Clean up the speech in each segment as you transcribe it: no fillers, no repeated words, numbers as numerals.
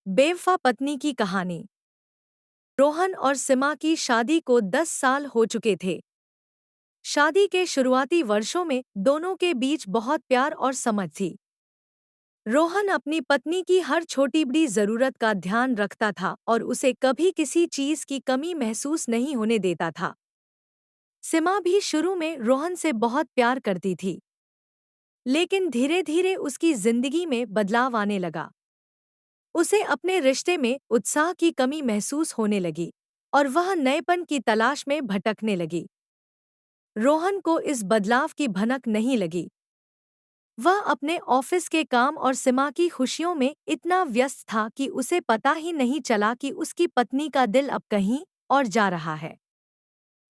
बेवफा पत्नी की कहानी। रोहन और सिमा की शादी को 10 साल हो चुके थे। शादी के शुरुआती वर्षों में दोनों के बीच बहुत प्यार और समझ थी। रोहन अपनी पत्नी की हर छोटी बड़ी जरूरत का ध्यान रखता था और उसे कभी किसी चीज की कमी महसूस नहीं होने देता था। सिमा भी शुरू में रोहन से बहुत प्यार करती थी, लेकिन धीरे धीरे उसकी जिंदगी में बदलाव आने लगा। उसे अपने रिश्ते में उत्साह की कमी महसूस होने लगी और वह नएपन की तलाश में भटकने लगी। रोहन को इस बदलाव की भनक नहीं लगी। वह अपने ऑफिस के काम और सिमा की खुशियों में इतना व्यस्त था कि उसे पता ही नहीं चला कि उसकी पत्नी का दिल अब कहीं और जा रहा है।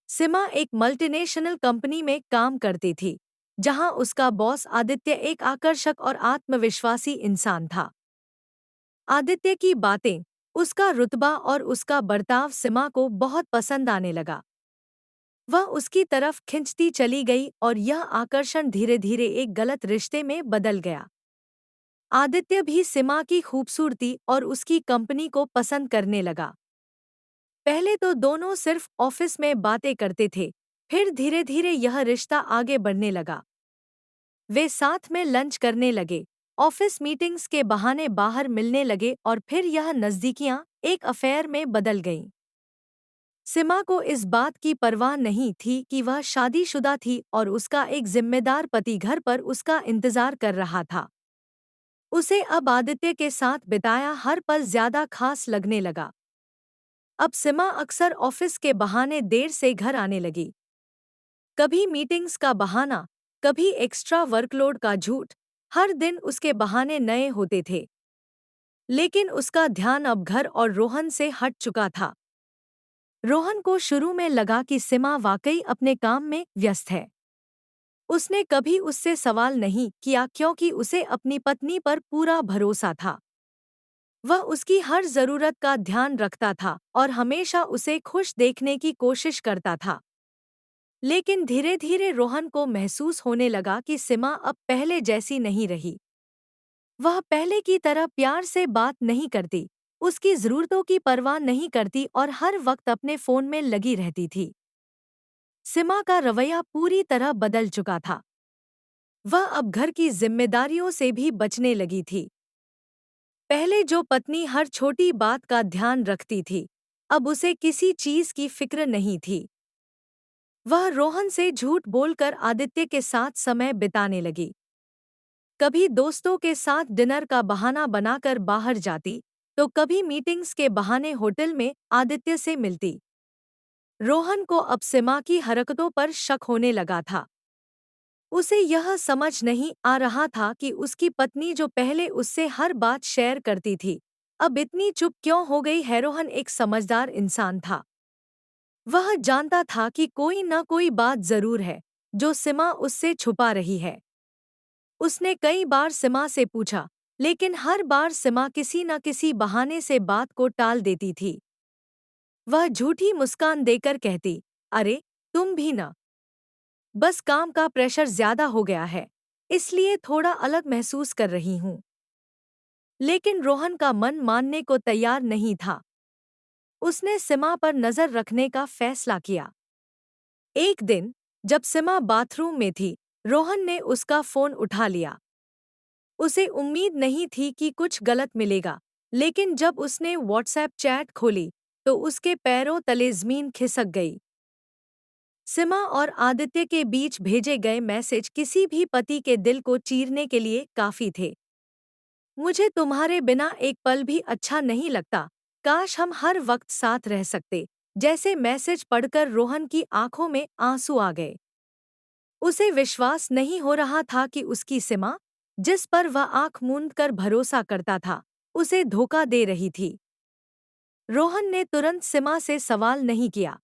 सिमा एक मल्टीनेशनल कंपनी में काम करती थी, जहां उसका बॉस आदित्य एक आकर्षक और आत्मविश्वासी इंसान था। आदित्य की बातें, उसका रुतबा और उसका बर्ताव सिमा को बहुत पसंद आने लगा। वह उसकी तरफ खिंचती चली गई और यह आकर्षण धीरे धीरे एक गलत रिश्ते में बदल गया। आदित्य भी सिमा की खूबसूरती और उसकी कंपनी को पसंद करने लगा। पहले तो दोनों सिर्फ ऑफिस में बातें करते थे, फिर धीरे धीरे यह रिश्ता आगे बढ़ने लगा। वे साथ में लंच करने लगे, ऑफिस मीटिंग्स के बहाने बाहर मिलने लगे और फिर यह नज़दीकियां एक अफेयर में बदल गईं। सिमा को इस बात की परवाह नहीं थी कि वह शादीशुदा थी और उसका एक जिम्मेदार पति घर पर उसका इंतजार कर रहा था। उसे अब आदित्य के साथ बिताया हर पल ज्यादा खास लगने लगा। अब सिमा अक्सर ऑफिस के बहाने देर से घर आने लगी। कभी मीटिंग्स का बहाना, कभी एक्स्ट्रा वर्कलोड का झूठ, हर दिन उसके बहाने नए होते थे। लेकिन उसका ध्यान अब घर और रोहन से हट चुका था। रोहन को शुरू में लगा कि सिमा वाकई अपने काम में व्यस्त है। उसने कभी उससे सवाल नहीं किया क्योंकि उसे अपनी पत्नी पर पूरा भरोसा था। वह उसकी हर जरूरत का ध्यान रखता था और हमेशा उसे खुश देखने की कोशिश करता था। लेकिन धीरे धीरे रोहन को महसूस होने लगा कि सिमा अब पहले जैसी नहीं रही। वह पहले की तरह प्यार से बात नहीं करती, उसकी जरूरतों की परवाह नहीं करती और हर वक्त अपने फोन में लगी रहती थी। सिमा का रवैया पूरी तरह बदल चुका था। वह अब घर की जिम्मेदारियों से भी बचने लगी थी। पहले जो पत्नी हर छोटी बात का ध्यान रखती थी, अब उसे किसी चीज की फिक्र नहीं थी। वह रोहन से झूठ बोलकर आदित्य के साथ समय बिताने लगी। कभी दोस्तों के साथ डिनर का बहाना बनाकर बाहर जाती, तो कभी मीटिंग्स के बहाने होटल में आदित्य से मिलती। रोहन को अब सिमा की हरकतों पर शक होने लगा था। उसे यह समझ नहीं आ रहा था कि उसकी पत्नी जो पहले उससे हर बात शेयर करती थी, अब इतनी चुप क्यों हो गई है। रोहन एक समझदार इंसान था। वह जानता था कि कोई न कोई बात जरूर है जो सिमा उससे छुपा रही है। उसने कई बार सिमा से पूछा, लेकिन हर बार सिमा किसी न किसी बहाने से बात को टाल देती थी। वह झूठी मुस्कान देकर कहती, अरे तुम भी ना, बस काम का प्रेशर ज्यादा हो गया है, इसलिए थोड़ा अलग महसूस कर रही हूँ। लेकिन रोहन का मन मानने को तैयार नहीं था। उसने सिमा पर नजर रखने का फैसला किया। एक दिन, जब सिमा बाथरूम में थी, रोहन ने उसका फोन उठा लिया। उसे उम्मीद नहीं थी कि कुछ गलत मिलेगा, लेकिन जब उसने व्हाट्सएप चैट खोली, तो उसके पैरों तले जमीन खिसक गई। सिमा और आदित्य के बीच भेजे गए मैसेज किसी भी पति के दिल को चीरने के लिए काफी थे। मुझे तुम्हारे बिना एक पल भी अच्छा नहीं लगता, काश हम हर वक्त साथ रह सकते। जैसे मैसेज पढ़कर रोहन की आंखों में आंसू आ गए। उसे विश्वास नहीं हो रहा था कि उसकी सिमा, जिस पर वह आंख मूंद कर भरोसा करता था, उसे धोखा दे रही थी। रोहन ने तुरंत सिमा से सवाल नहीं किया।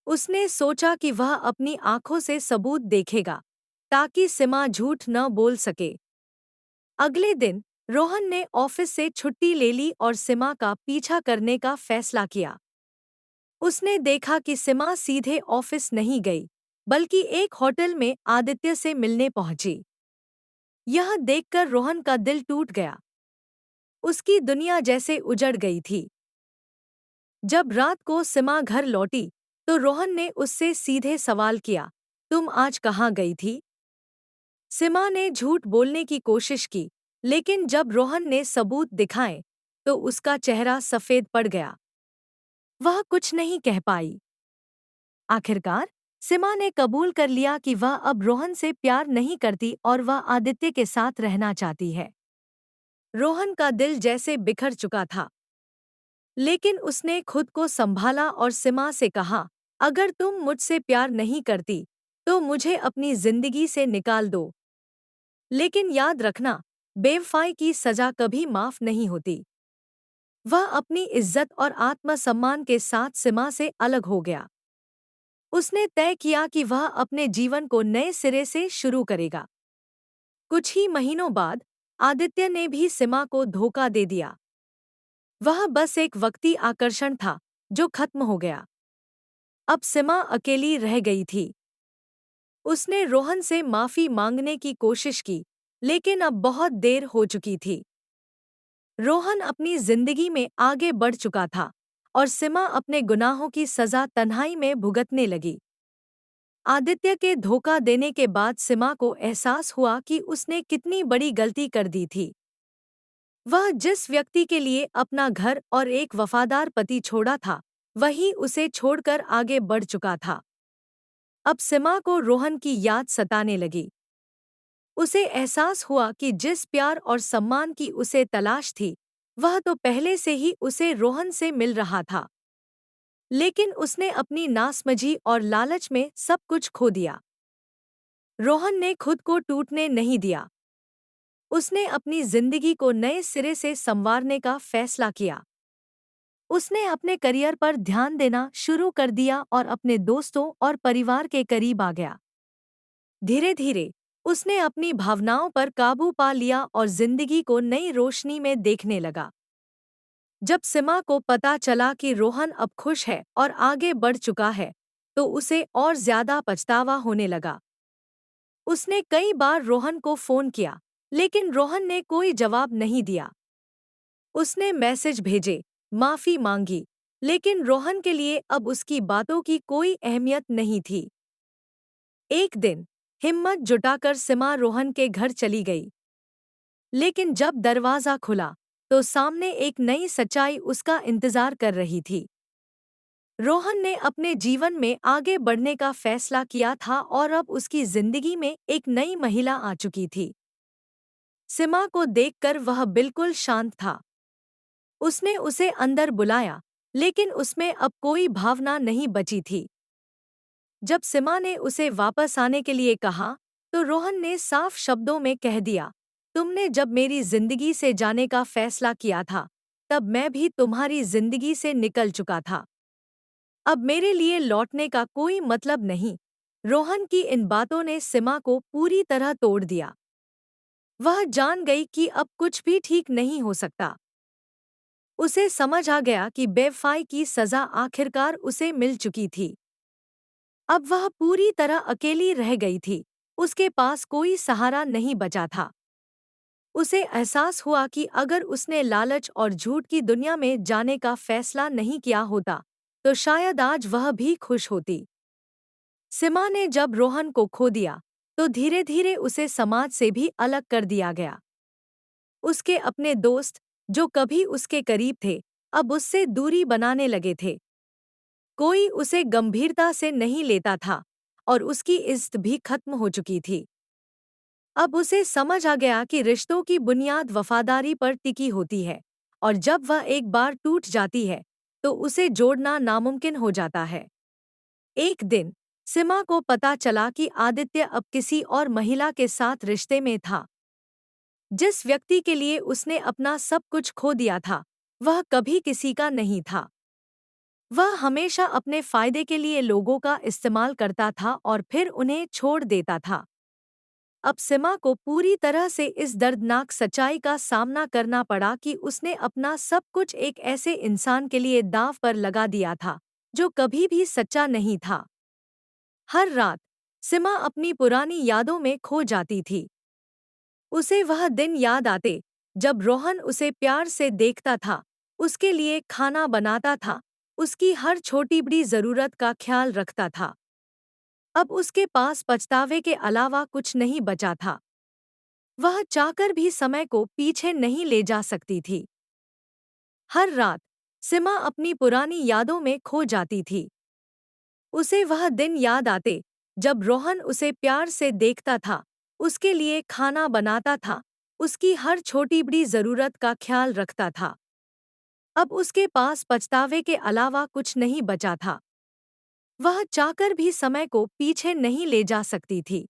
उसने सोचा कि वह अपनी आंखों से सबूत देखेगा, ताकि सिमा झूठ न बोल सके। अगले दिन, रोहन ने ऑफिस से छुट्टी ले ली और सिमा का पीछा करने का फैसला किया। उसने देखा कि सिमा सीधे ऑफिस नहीं गई, बल्कि एक होटल में आदित्य से मिलने पहुंची। यह देखकर रोहन का दिल टूट गया। उसकी दुनिया जैसे उजड़ गई थी। जब रात को सीमा घर लौटी तो रोहन ने उससे सीधे सवाल किया, तुम आज कहाँ गई थी? सीमा ने झूठ बोलने की कोशिश की, लेकिन जब रोहन ने सबूत दिखाए तो उसका चेहरा सफेद पड़ गया। वह कुछ नहीं कह पाई। आखिरकार सीमा ने कबूल कर लिया कि वह अब रोहन से प्यार नहीं करती और वह आदित्य के साथ रहना चाहती है। रोहन का दिल जैसे बिखर चुका था, लेकिन उसने खुद को संभाला और सीमा से कहा, अगर तुम मुझसे प्यार नहीं करती तो मुझे अपनी जिंदगी से निकाल दो, लेकिन याद रखना, बेवफाई की सजा कभी माफ नहीं होती। वह अपनी इज्जत और आत्मसम्मान के साथ सीमा से अलग हो गया। उसने तय किया कि वह अपने जीवन को नए सिरे से शुरू करेगा। कुछ ही महीनों बाद आदित्य ने भी सीमा को धोखा दे दिया। वह बस एक वक्ती आकर्षण था जो खत्म हो गया। अब सीमा अकेली रह गई थी। उसने रोहन से माफी मांगने की कोशिश की, लेकिन अब बहुत देर हो चुकी थी। रोहन अपनी जिंदगी में आगे बढ़ चुका था और सीमा अपने गुनाहों की सजा तन्हाई में भुगतने लगी। आदित्य के धोखा देने के बाद सीमा को एहसास हुआ कि उसने कितनी बड़ी गलती कर दी थी। वह जिस व्यक्ति के लिए अपना घर और एक वफादार पति छोड़ा था, वही उसे छोड़कर आगे बढ़ चुका था। अब सीमा को रोहन की याद सताने लगी। उसे एहसास हुआ कि जिस प्यार और सम्मान की उसे तलाश थी, वह तो पहले से ही उसे रोहन से मिल रहा था। लेकिन उसने अपनी नासमझी और लालच में सब कुछ खो दिया। रोहन ने खुद को टूटने नहीं दिया। उसने अपनी जिंदगी को नए सिरे से संवारने का फैसला किया। उसने अपने करियर पर ध्यान देना शुरू कर दिया और अपने दोस्तों और परिवार के करीब आ गया। धीरे धीरे उसने अपनी भावनाओं पर काबू पा लिया और जिंदगी को नई रोशनी में देखने लगा। जब सीमा को पता चला कि रोहन अब खुश है और आगे बढ़ चुका है, तो उसे और ज्यादा पछतावा होने लगा। उसने कई बार रोहन को फोन किया, लेकिन रोहन ने कोई जवाब नहीं दिया। उसने मैसेज भेजे, माफी मांगी, लेकिन रोहन के लिए अब उसकी बातों की कोई अहमियत नहीं थी। एक दिन हिम्मत जुटाकर सीमा रोहन के घर चली गई, लेकिन जब दरवाजा खुला तो सामने एक नई सच्चाई उसका इंतजार कर रही थी। रोहन ने अपने जीवन में आगे बढ़ने का फैसला किया था और अब उसकी जिंदगी में एक नई महिला आ चुकी थी। सीमा को देखकर वह बिल्कुल शांत था। उसने उसे अंदर बुलाया, लेकिन उसमें अब कोई भावना नहीं बची थी। जब सीमा ने उसे वापस आने के लिए कहा, तो रोहन ने साफ शब्दों में कह दिया, तुमने जब मेरी जिंदगी से जाने का फैसला किया था, तब मैं भी तुम्हारी जिंदगी से निकल चुका था। अब मेरे लिए लौटने का कोई मतलब नहीं। रोहन की इन बातों ने सीमा को पूरी तरह तोड़ दिया। वह जान गई कि अब कुछ भी ठीक नहीं हो सकता। उसे समझ आ गया कि बेवफाई की सजा आखिरकार उसे मिल चुकी थी। अब वह पूरी तरह अकेली रह गई थी। उसके पास कोई सहारा नहीं बचा था। उसे एहसास हुआ कि अगर उसने लालच और झूठ की दुनिया में जाने का फैसला नहीं किया होता, तो शायद आज वह भी खुश होती। सीमा ने जब रोहन को खो दिया, तो धीरे धीरे उसे समाज से भी अलग कर दिया गया। उसके अपने दोस्त, जो कभी उसके करीब थे, अब उससे दूरी बनाने लगे थे। कोई उसे गंभीरता से नहीं लेता था और उसकी इज्जत भी खत्म हो चुकी थी। अब उसे समझ आ गया कि रिश्तों की बुनियाद वफादारी पर टिकी होती है, और जब वह एक बार टूट जाती है तो उसे जोड़ना नामुमकिन हो जाता है। एक दिन सीमा को पता चला कि आदित्य अब किसी और महिला के साथ रिश्ते में था। जिस व्यक्ति के लिए उसने अपना सब कुछ खो दिया था, वह कभी किसी का नहीं था। वह हमेशा अपने फायदे के लिए लोगों का इस्तेमाल करता था और फिर उन्हें छोड़ देता था। अब सीमा को पूरी तरह से इस दर्दनाक सच्चाई का सामना करना पड़ा कि उसने अपना सब कुछ एक ऐसे इंसान के लिए दांव पर लगा दिया था, जो कभी भी सच्चा नहीं था। हर रात सीमा अपनी पुरानी यादों में खो जाती थी। उसे वह दिन याद आते जब रोहन उसे प्यार से देखता था, उसके लिए खाना बनाता था, उसकी हर छोटी बड़ी जरूरत का ख्याल रखता था। अब उसके पास पछतावे के अलावा कुछ नहीं बचा था। वह चाहकर भी समय को पीछे नहीं ले जा सकती थी। हर रात सिमा अपनी पुरानी यादों में खो जाती थी। उसे वह दिन याद आते जब रोहन उसे प्यार से देखता था, उसके लिए खाना बनाता था, उसकी हर छोटी बड़ी जरूरत का ख्याल रखता था। अब उसके पास पछतावे के अलावा कुछ नहीं बचा था। वह चाहकर भी समय को पीछे नहीं ले जा सकती थी।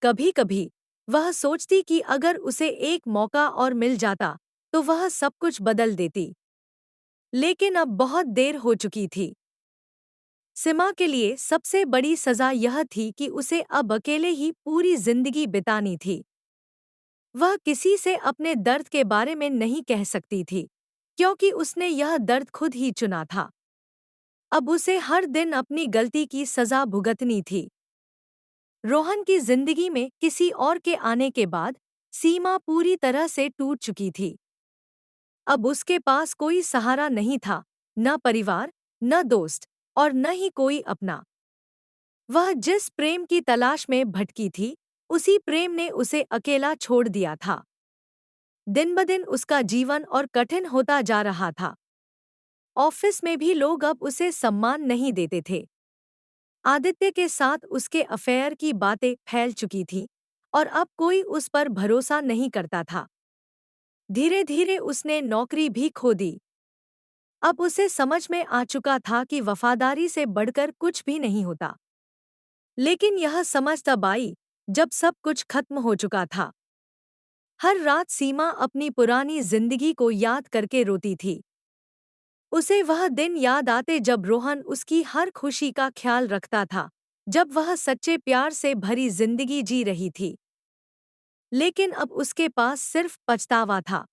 कभी कभी वह सोचती कि अगर उसे एक मौका और मिल जाता तो वह सब कुछ बदल देती। लेकिन अब बहुत देर हो चुकी थी। सिमा के लिए सबसे बड़ी सजा यह थी कि उसे अब अकेले ही पूरी जिंदगी बितानी थी। वह किसी से अपने दर्द के बारे में नहीं कह सकती थी, क्योंकि उसने यह दर्द खुद ही चुना था। अब उसे हर दिन अपनी गलती की सजा भुगतनी थी। रोहन की जिंदगी में किसी और के आने के बाद सीमा पूरी तरह से टूट चुकी थी। अब उसके पास कोई सहारा नहीं था, न परिवार, न दोस्त और न ही कोई अपना। वह जिस प्रेम की तलाश में भटकी थी, उसी प्रेम ने उसे अकेला छोड़ दिया था। दिन ब दिन उसका जीवन और कठिन होता जा रहा था। ऑफिस में भी लोग अब उसे सम्मान नहीं देते थे। आदित्य के साथ उसके अफेयर की बातें फैल चुकी थीं और अब कोई उस पर भरोसा नहीं करता था। धीरे धीरे उसने नौकरी भी खो दी। अब उसे समझ में आ चुका था कि वफादारी से बढ़कर कुछ भी नहीं होता। लेकिन यह समझ तब आई जब सब कुछ खत्म हो चुका था। हर रात सीमा अपनी पुरानी जिंदगी को याद करके रोती थी। उसे वह दिन याद आते जब रोहन उसकी हर खुशी का ख्याल रखता था, जब वह सच्चे प्यार से भरी जिंदगी जी रही थी। लेकिन अब उसके पास सिर्फ पछतावा था।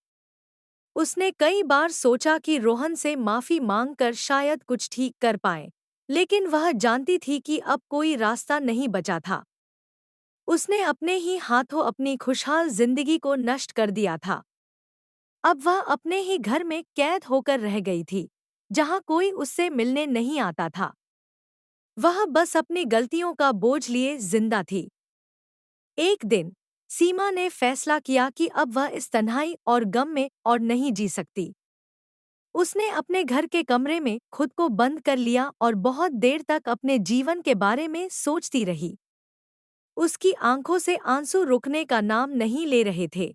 उसने कई बार सोचा कि रोहन से माफी मांगकर शायद कुछ ठीक कर पाए, लेकिन वह जानती थी कि अब कोई रास्ता नहीं बचा था। उसने अपने ही हाथों अपनी खुशहाल जिंदगी को नष्ट कर दिया था। अब वह अपने ही घर में कैद होकर रह गई थी, जहां कोई उससे मिलने नहीं आता था। वह बस अपनी गलतियों का बोझ लिए जिंदा थी। एक दिन सीमा ने फैसला किया कि अब वह इस तन्हाई और गम में और नहीं जी सकती। उसने अपने घर के कमरे में खुद को बंद कर लिया और बहुत देर तक अपने जीवन के बारे में सोचती रही। उसकी आंखों से आंसू रुकने का नाम नहीं ले रहे थे।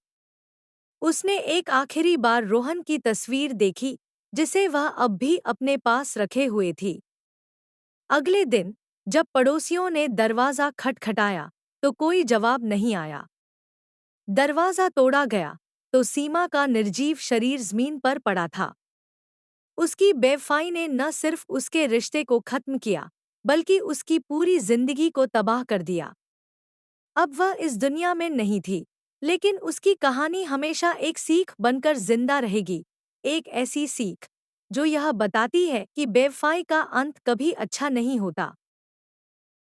उसने एक आखिरी बार रोहन की तस्वीर देखी, जिसे वह अब भी अपने पास रखे हुए थी। अगले दिन जब पड़ोसियों ने दरवाजा खटखटाया तो कोई जवाब नहीं आया। दरवाजा तोड़ा गया तो सीमा का निर्जीव शरीर जमीन पर पड़ा था। उसकी बेवफाई ने न सिर्फ उसके रिश्ते को खत्म किया, बल्कि उसकी पूरी जिंदगी को तबाह कर दिया। अब वह इस दुनिया में नहीं थी, लेकिन उसकी कहानी हमेशा एक सीख बनकर जिंदा रहेगी। एक ऐसी सीख जो यह बताती है कि बेवफाई का अंत कभी अच्छा नहीं होता।